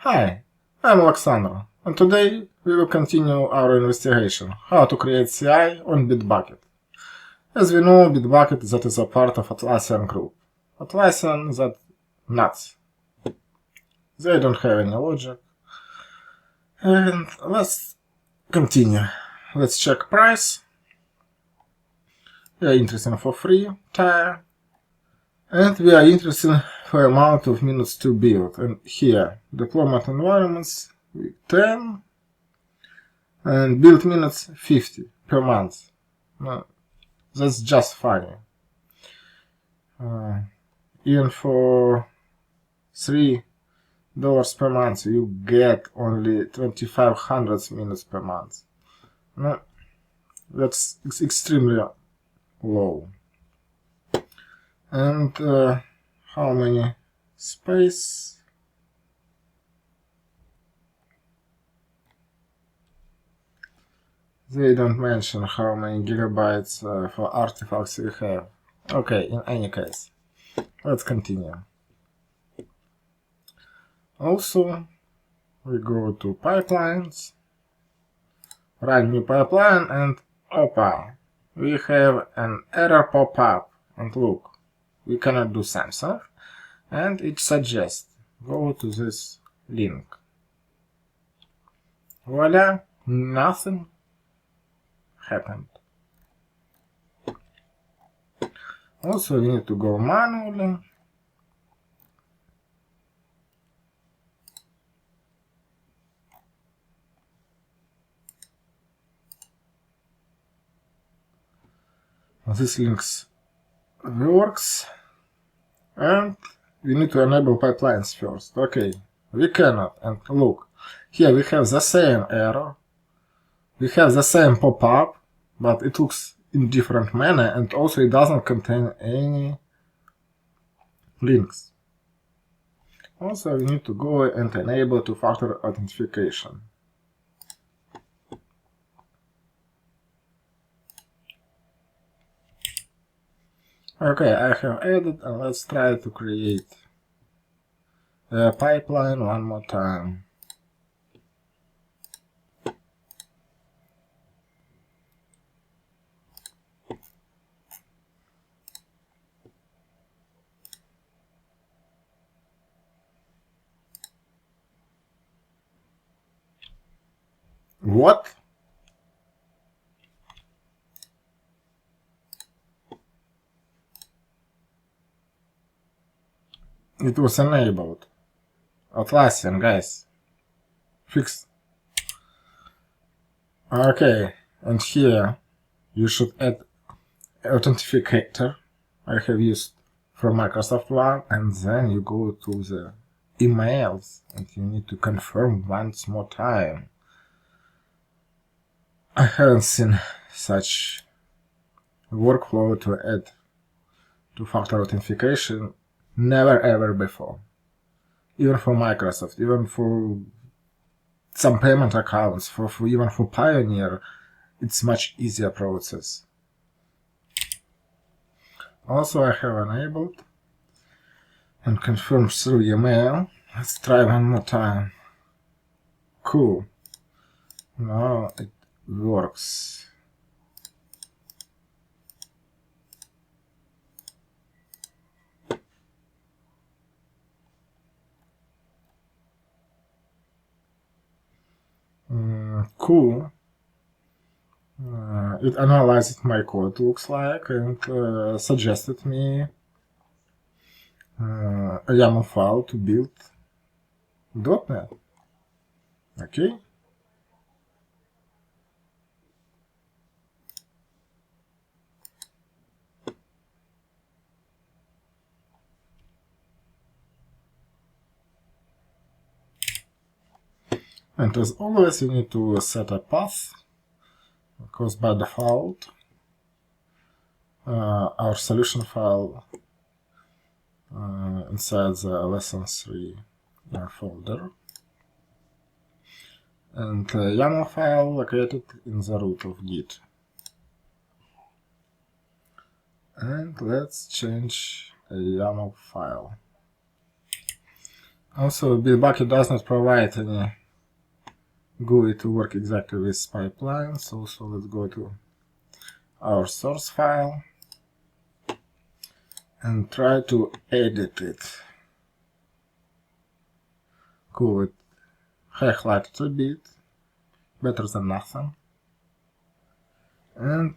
Hi, I'm Alexander, and today we will continue our investigation how to create CI on Bitbucket. As we know, Bitbucket that is a part of Atlassian group. Atlassian that nuts. They don't have any logic. And let's continue. Let's check price. We are interested for free tier. And we are interested for amount of minutes to build. And here, deployment environments, 10. And build minutes 50 per month. That's just funny. Even for $3 per month you get only 2500 minutes per month. That's extremely low. And how many space? They don't mention how many gigabytes for artifacts we have. Okay, in any case, let's continue. Also, we go to pipelines, run new pipeline, and opa, we have an error pop-up. And look, we cannot do something, and it suggests go to this link. Voila, nothing happened. Also, we need to go manually. This links works, and we need to enable pipelines first. Okay, we cannot, and look, here we have the same error, we have the same pop-up, but it looks in different manner, and also it doesn't contain any links. Also, we need to go and enable two-factor authentication. Okay, I have added, and let's try to create a pipeline one more time. What? It was enabled. Atlassian, guys. Fix. Okay, and here you should add authenticator. I have used from Microsoft One, and then you go to the emails and you need to confirm once more time. I haven't seen such workflow to add two-factor authentication never ever before. Even for Microsoft, even for some payment accounts, even for Pioneer, it's much easier process. Also, I have enabled and confirmed through email. Let's try one more time. Cool. Now it works. Cool. It analyzed my code, looks like, and suggested me a YAML file to build .NET. Okay. And as always, you need to set a path, because by default, our solution file inside the lesson 3 folder, and YAML file located in the root of Git. And let's change a YAML file. Also, Bitbucket does not provide any GUI to work exactly with pipelines. So let's go to our source file and try to edit it. Cool, it highlighted a bit, better than nothing. And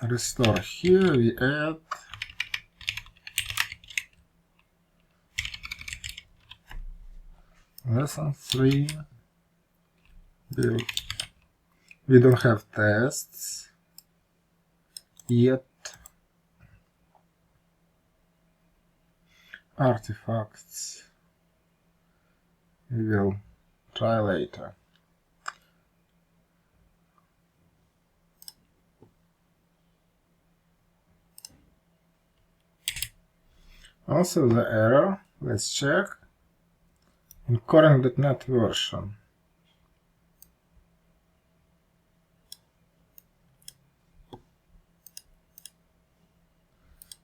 restore. Here we add lesson 3 build. We don't have tests yet. Artifacts we will try later. Also the error, let's check. In current.NET version.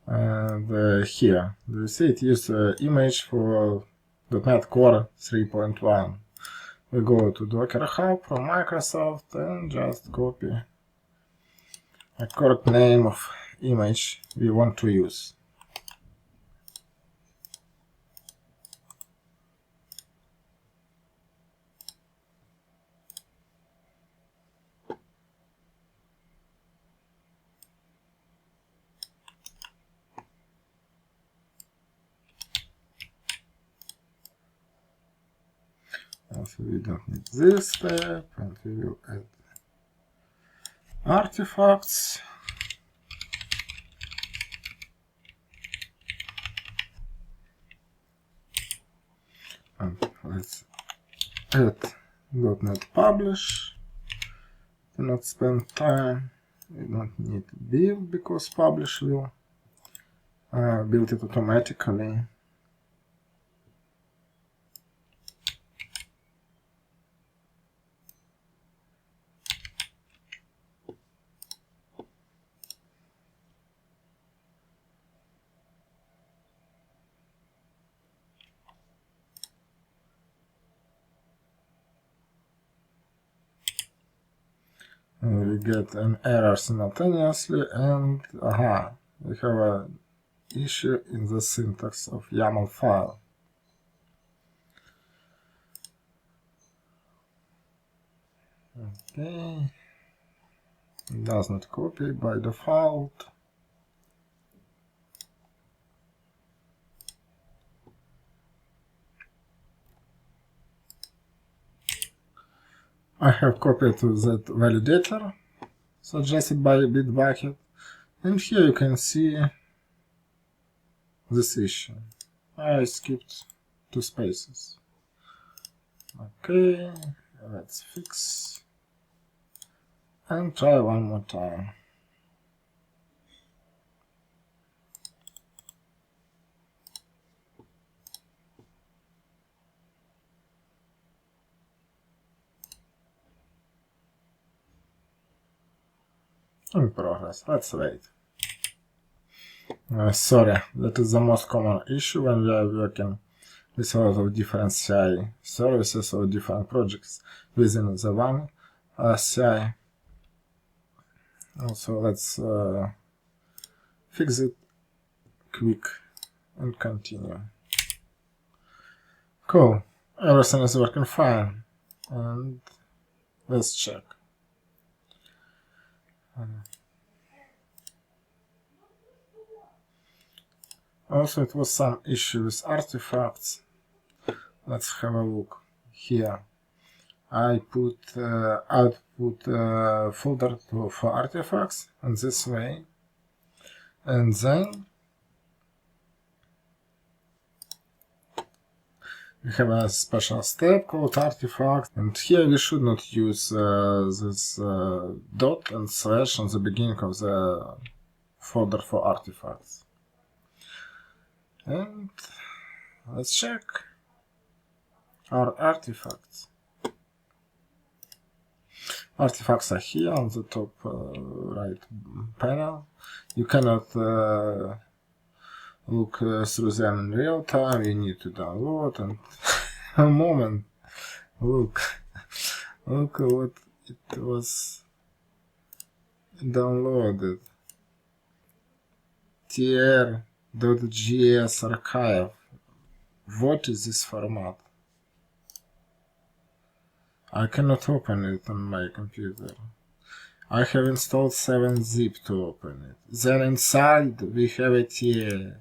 And here, do you see it used image for .NET Core 3.1. We go to Docker Hub from Microsoft and just copy a correct name of image we want to use. So we don't need this step, and we will add artifacts. And let's add .NET Publish. Do not spend time. We don't need build because Publish will build it automatically. We get an error simultaneously, and we have an issue in the syntax of YAML file. Okay, it does not copy by default. I have copied to that validator suggested by Bitbucket, and here you can see this issue. I skipped 2 spaces. Okay, let's fix and try one more time. In progress. Let's wait. Sorry, that is the most common issue when we are working with a lot of different CI services or different projects within the one CI. Also, let's fix it quick and continue. Cool, everything is working fine, and let's check. Also, it was some issue with artifacts. Let's have a look here. I put output folder for artifacts in this way, and then we have a special step called artifact, and here we should not use this dot and slash on the beginning of the folder for artifacts. And let's check our artifacts. Artifacts are here on the top right panel. You cannot look through them in real time. You need to download, and a moment, look what it was downloaded. tr.js archive. What is this format? I cannot open it on my computer. I have installed 7-zip to open it. Then inside we have a TR.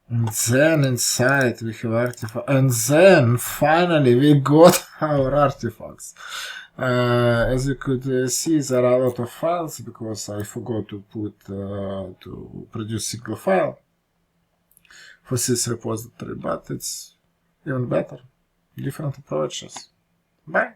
And then inside we have artifact. And then finally we got our artifacts. As you could see, there are a lot of files because I forgot to to produce single file for this repository, but it's even better. Different approaches. Bye.